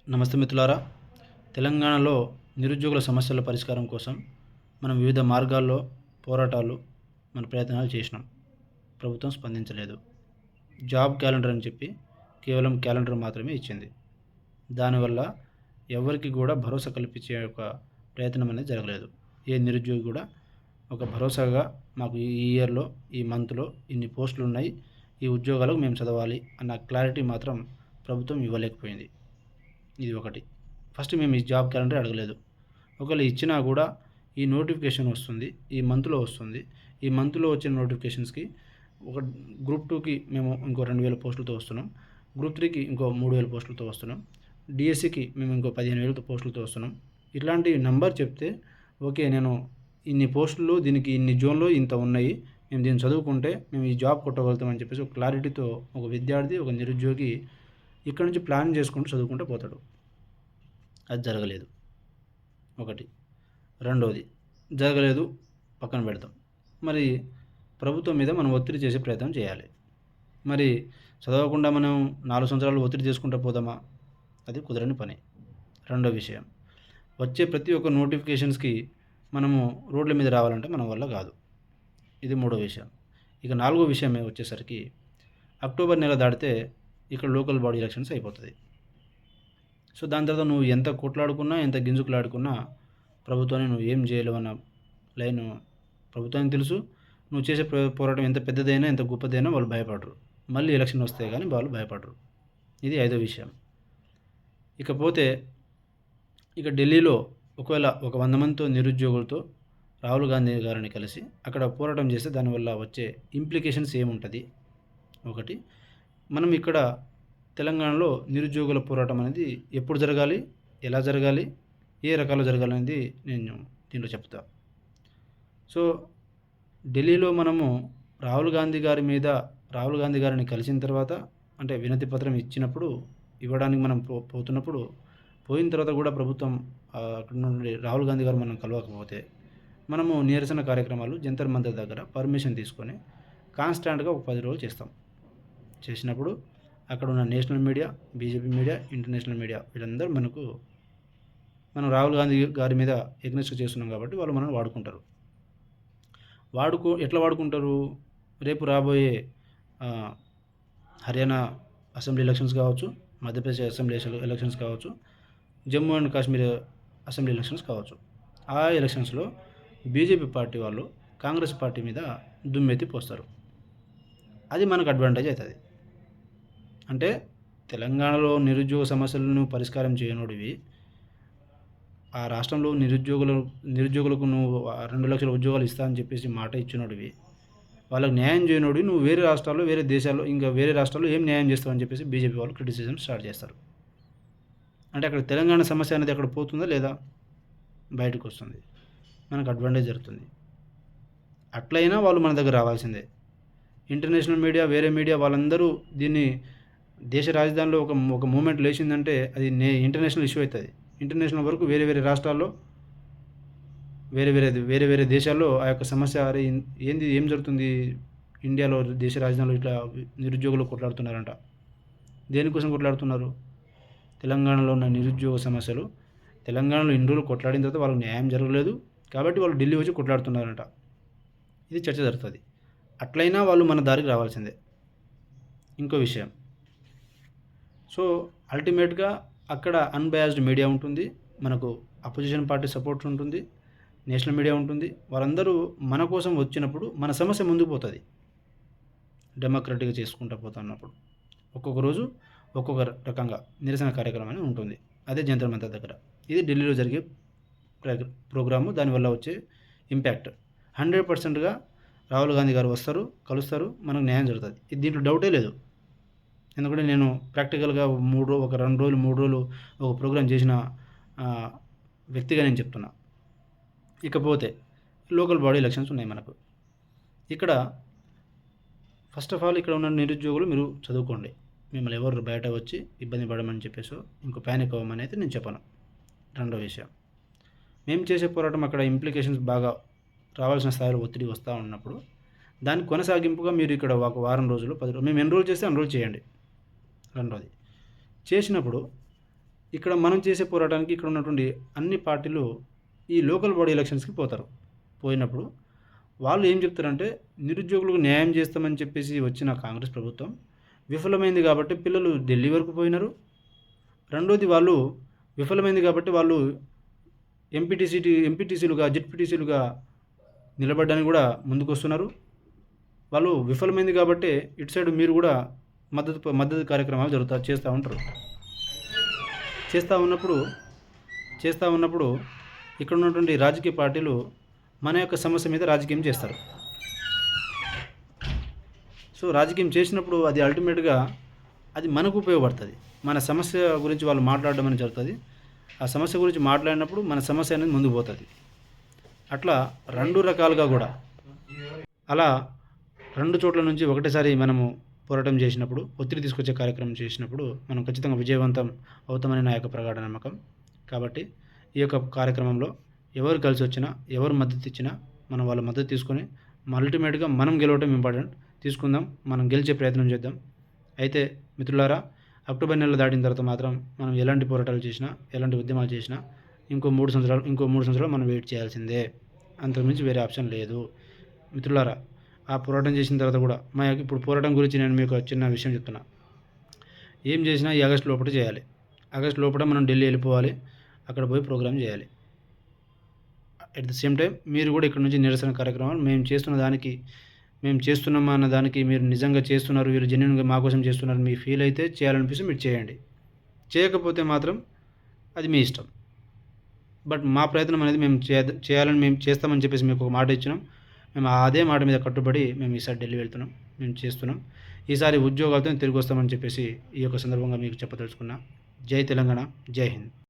నమస్తే మిత్రులారా. తెలంగాణలో నిరుద్యోగుల సమస్యల పరిష్కారం కోసం మనం వివిధ మార్గాల్లో పోరాటాలు, మన ప్రయత్నాలు చేసినాం. ప్రభుత్వం స్పందించలేదు. జాబ్ క్యాలెండర్ అని చెప్పి కేవలం క్యాలెండర్ మాత్రమే ఇచ్చింది. దానివల్ల ఎవరికి కూడా భరోసా కల్పించే ఒక ప్రయత్నం అనేది జరగలేదు. ఏ నిరుద్యోగి కూడా ఒక భరోసాగా మాకు ఈ ఇయర్‌లో, ఈ మంత్‌లో ఇన్ని పోస్టులున్నాయి. ఈ ఉద్యోగాలకు మేము చదవాలి అన్న క్లారిటీ మాత్రం ప్రభుత్వం ఇవ్వలేకపోయింది. ఇది ఒకటి. ఫస్ట్ మేము ఈ జాబ్ క్యాలెండర్ అడగలేదు. ఒకవేళ ఇచ్చినా కూడా ఈ నోటిఫికేషన్ వస్తుంది. ఈ మంత్‌లో వస్తుంది. ఈ మంత్‌లో వచ్చిన నోటిఫికేషన్స్‌కి ఒక గ్రూప్ 2కి మేము ఇంకో 2000 పోస్టులతో వస్తున్నాం. గ్రూప్ 3కి ఇంకో 3000 పోస్టులతో వస్తున్నాం. డీఎస్సీకి మేము ఇంకో 15,000 పోస్టులతో వస్తున్నాం. ఇట్లాంటి నంబర్ చెప్తే ఓకే. నేను ఇన్ని పోస్టులు దీనికి ఇన్ని జోన్‌లో ఇంత ఉన్నాయి. మేము దీన్ని చదువుకుంటే మేము ఈ జాబ్ కొట్టగలుగుతాం అని చెప్పేసి ఒక క్లారిటీతో ఒక విద్యార్థి, ఒక నిరుద్యోగి ఇక్కడి నుంచి ప్లాన్ చేసుకుంటూ చదువుకుంటూ పోతాడు. అది జరగలేదు. ఒకటి. రెండోది జరగలేదు, పక్కన పెడదాం. మరి ప్రభుత్వం మీద మనం ఒత్తిడి చేసే ప్రయత్నం చేయాలి. మరి చదవకుండా మనం 4 సంవత్సరాలు ఒత్తిడి చేసుకుంటూ పోదామా? అది కుదరని పని. రెండో విషయం, వచ్చే ప్రతి ఒక్క నోటిఫికేషన్స్‌కి మనము రోడ్ల మీద రావాలంటే మన వల్ల కాదు. ఇది మూడో విషయం. ఇక నాలుగో విషయం వచ్చేసరికి అక్టోబర్ నెల దాటితే ఇక్కడ లోకల్ బాడీ ఎలక్షన్స్ అయిపోతది. సో, దాని తర్వాత నువ్వు ఎంత కొట్లాడుకున్నా, ఎంత గింజుకులాడుకున్నా ప్రభుత్వాన్ని నువ్వు ఏం చేయలేవన్న లైను ప్రభుత్వానికి తెలుసు. నువ్వు చేసే పోరాటం ఎంత పెద్దదైనా, ఎంత గొప్పదైనా వాళ్ళు భయపడరు. మళ్ళీ ఎలక్షన్ వస్తే గానీ వాళ్ళు భయపడరు. ఇది ఐదో విషయం. ఇకపోతే ఇక ఢిల్లీలో ఒకవేళ ఒక 100 మందితో నిరుద్యోగులతో రాహుల్ గాంధీ గారిని కలిసి అక్కడ పోరాటం చేస్తే దానివల్ల వచ్చే ఇంప్లికేషన్స్ ఏముంటది? ఒకటి. మనం ఇక్కడ తెలంగాణలో నిరుద్యోగుల పోరాటం అనేది ఎప్పుడు జరగాలి? ఎలా జరగాలి? ఏ రకాల్లో జరగాలనేది నేను దీంట్లో చెప్తా. సో, ఢిల్లీలో మనము రాహుల్ గాంధీ గారిని కలిసిన తర్వాత అంటే వినతి పత్రం ఇచ్చినప్పుడు ఇవ్వడానికి మనం పోతున్నప్పుడు పోయిన తర్వాత కూడా ప్రభుత్వం అక్కడ నుండి రాహుల్ గాంధీ గారు మనం కలవకపోతే మనము నిరసన కార్యక్రమాలు జంతర్ మంతర్ దగ్గర పర్మిషన్ తీసుకొని కాన్స్టాంట్‌గా ఒక 10 రోజులు చేస్తాం. చేసినప్పుడు అక్కడ ఉన్న national media, BJP media, international media వీళ్ళందరూ మనం రాహుల్ గాంధీ గారి మీద ఎగ్నెస్ట్ చేస్తున్నాం కాబట్టి వాళ్ళు మనల్ని వాడుకుంటారు. ఎట్లా వాడుకుంటారు? రేపు రాబోయే హర్యానా అసెంబ్లీ ఎలక్షన్స్ కావచ్చు, మధ్యప్రదేశ్ అసెంబ్లీ ఎలక్షన్స్ కావచ్చు, Jammu and Kashmir assembly elections కావచ్చు. ఆ ఎలక్షన్స్‌లో బీజేపీ పార్టీ వాళ్ళు కాంగ్రెస్ పార్టీ మీద దుమ్మెత్తి పోస్తారు. అది మనకు అడ్వాంటేజ్ అవుతుంది. అంటే తెలంగాణలో నిరుద్యోగ సమస్యలను పరిష్కారం చేయనోడివి, ఆ రాష్ట్రంలో నిరుద్యోగులకు నువ్వు 2 లక్షల ఉద్యోగాలు ఇస్తా అని చెప్పేసి మాట ఇచ్చినోడివి, వాళ్ళకి న్యాయం చేయనోడివి నువ్వు వేరే రాష్ట్రాల్లో, వేరే దేశాల్లో, ఇంకా వేరే రాష్ట్రాల్లో ఏం న్యాయం చేస్తావని చెప్పేసి బీజేపీ వాళ్ళు క్రిటిసిజం స్టార్ట్ చేస్తారు. అంటే అక్కడ తెలంగాణ సమస్య అనేది అక్కడ పోతుందా లేదా? బయటకు వస్తుంది. మనకు అడ్వాంటేజ్ జరుగుతుంది. అట్లయినా వాళ్ళు మన దగ్గర రావాల్సిందే. ఇంటర్నేషనల్ మీడియా, వేరే మీడియా వాళ్ళందరూ దీన్ని దేశ రాజధానిలో ఒక మూవ్‌మెంట్ లేచిందంటే అది ఇంటర్నేషనల్ ఇష్యూ అవుతుంది. ఇంటర్నేషనల్ వరకు వేరే వేరే రాష్ట్రాల్లో, వేరే వేరే దేశాల్లో ఆ యొక్క సమస్య అరే ఏంది ఏం జరుగుతుంది ఇండియాలో దేశ రాజధానిలో ఇట్లా నిరుద్యోగులు కొట్లాడుతున్నారంట. దేనికోసం కొట్లాడుతున్నారు? తెలంగాణలో ఉన్న నిరుద్యోగ సమస్యలు తెలంగాణలో ఇన్ని రోజులు కొట్లాడిన తర్వాత వాళ్ళకి న్యాయం జరగలేదు కాబట్టి వాళ్ళు ఢిల్లీ వచ్చి కొట్లాడుతున్నారంట. ఇది చర్చ జరుగుతుంది. అట్లయినా వాళ్ళు మన దారికి రావాల్సిందే. ఇంకో విషయం, సో అల్టిమేట్‌గా అక్కడ అన్‌బయాస్డ్ మీడియా ఉంటుంది. మనకు అపోజిషన్ పార్టీ సపోర్ట్ ఉంటుంది. నేషనల్ మీడియా ఉంటుంది. వాళ్ళందరూ మన కోసం వచ్చినప్పుడు మన సమస్య ముందుకు పోతుంది. డెమోక్రటిక్‌గా చేసుకుంటూ పోతున్నప్పుడు ఒక్కొక్క రోజు ఒక్కొక్క రకంగా నిరసన కార్యక్రమం అనేది ఉంటుంది. అదే జంతర్ మంతర్ దగ్గర. ఇది ఢిల్లీలో జరిగే ప్రోగ్రాము. దానివల్ల వచ్చే ఇంపాక్ట్ 100%గా రాహుల్ గాంధీ గారు వస్తారు, కలుస్తారు, మనకు న్యాయం జరుగుతుంది. దీంట్లో డౌటే లేదు. ఎందుకంటే నేను ప్రాక్టికల్‌గా ఒక 2 రోజులు, 3 రోజులు ఒక ప్రోగ్రామ్ చేసిన వ్యక్తిగా నేను చెప్తున్నా. ఇకపోతే లోకల్ బాడీ ఎలక్షన్స్ ఉన్నాయి మనకు. ఇక్కడ ఫస్ట్ ఆఫ్ ఆల్ ఇక్కడ ఉన్న నిరుద్యోగులు మీరు చదువుకోండి. మిమ్మల్ని ఎవరు బయట వచ్చి ఇబ్బంది పడమని చెప్పేసో, ఇంకో ప్యానిక్ అవ్వమని అయితే నేను చెప్పను. రెండో విషయం, మేము చేసే పోరాటం అక్కడ ఇంప్లికేషన్స్ బాగా రావాల్సిన స్థాయిలో ఒత్తిడి వస్తూ ఉన్నప్పుడు దానికి కొనసాగింపుగా మీరు ఇక్కడ ఒక వారం రోజులు, 10 రోజులు మేము ఎన్రోల్ చేస్తే ఎన్రోల్ చేయండి. రెండోది, చేసినప్పుడు ఇక్కడ మనం చేసే పోరాటానికి ఇక్కడ ఉన్నటువంటి అన్ని పార్టీలు ఈ లోకల్ బాడీ ఎలక్షన్స్కి పోతారు. పోయినప్పుడు వాళ్ళు ఏం చెప్తారంటే నిరుద్యోగులకు న్యాయం చేస్తామని చెప్పేసి వచ్చిన కాంగ్రెస్ ప్రభుత్వం విఫలమైంది కాబట్టి పిల్లలు ఢిల్లీ వరకు పోయినారు. రెండోది వాళ్ళు విఫలమైంది కాబట్టి వాళ్ళు ఎంపీటీసీలుగా జెడ్పీటీసీలుగా నిలబడడానికి కూడా ముందుకొస్తున్నారు. వాళ్ళు విఫలమైంది కాబట్టి ఇటు సైడ్ మీరు కూడా మద్దతు కార్యక్రమాలు చేస్తూ ఉంటారు. చేస్తూ ఉన్నప్పుడు ఇక్కడ ఉన్నటువంటి రాజకీయ పార్టీలు మన యొక్క సమస్య మీద రాజకీయం చేస్తారు. సో రాజకీయం చేసినప్పుడు అది అల్టిమేట్గా అది మనకు ఉపయోగపడుతుంది. మన సమస్య గురించి వాళ్ళు మాట్లాడడం అనేది జరుగుతుంది. ఆ సమస్య గురించి మాట్లాడినప్పుడు మన సమస్య అనేది ముందుకు పోతుంది. అట్లా రెండు రకాలుగా కూడా అలా రెండు చోట్ల నుంచి ఒకటేసారి మనము పోరాటం చేసినప్పుడు, ఒత్తిడి తీసుకొచ్చే కార్యక్రమం చేసినప్పుడు మనం ఖచ్చితంగా విజయవంతం అవుతామని నా యొక్క ప్రగాఢ నమ్మకం. కాబట్టి ఈ యొక్క కార్యక్రమంలో ఎవరు కలిసి వచ్చినా, ఎవరు మద్దతు ఇచ్చినా మనం వాళ్ళ మద్దతు తీసుకొని అల్టిమేట్గా మనం గెలవటం ఇంపార్టెంట్. తీసుకుందాం, మనం గెలిచే ప్రయత్నం చేద్దాం. అయితే మిత్రులారా, అక్టోబర్ నెల దాటిన తర్వాత మాత్రం మనం ఎలాంటి పోరాటాలు చేసినా, ఎలాంటి ఉద్యమాలు చేసినా ఇంకో 3 సంవత్సరాలు మనం వెయిట్ చేయాల్సిందే. అంతకుమించి వేరే ఆప్షన్ లేదు. మిత్రులారా, ఆ పోరాటం చేసిన తర్వాత కూడా ఇప్పుడు పోరాటం గురించి నేను మీకు చిన్న విషయం చెప్తున్నా. ఏం చేసినా ఈ ఆగస్టు లోపల చేయాలి. ఆగస్టు లోపల మనం ఢిల్లీ వెళ్ళిపోవాలి. అక్కడ పోయి ప్రోగ్రామ్ చేయాలి. అట్ ద సేమ్ టైం మీరు కూడా ఇక్కడ నుంచి నిరసన కార్యక్రమాలు మేము చేస్తున్నామా అన్న దానికి మీరు నిజంగా చేస్తున్నారు, వీరు జెన్యున్గా మా కోసం చేస్తున్నారు మీ ఫీల్ అయితే చేయాలనిపిస్తే మీరు చేయండి. చేయకపోతే మాత్రం అది మీ ఇష్టం. బట్ మా ప్రయత్నం అనేది మేము చేస్తామని చెప్పేసి మీకు ఒక మాట ఇచ్చినాం. మేము అదే మాట మీద కట్టుబడి మేము ఈసారి ఢిల్లీ వెళ్తున్నాం, మేము చేస్తున్నాం. ఈసారి ఉద్యోగాలతో తిరిగి వస్తామని చెప్పేసి ఈ యొక్క సందర్భంగా మీకు చెప్పదలుచుకున్నా. జై తెలంగాణ, జై హింద్.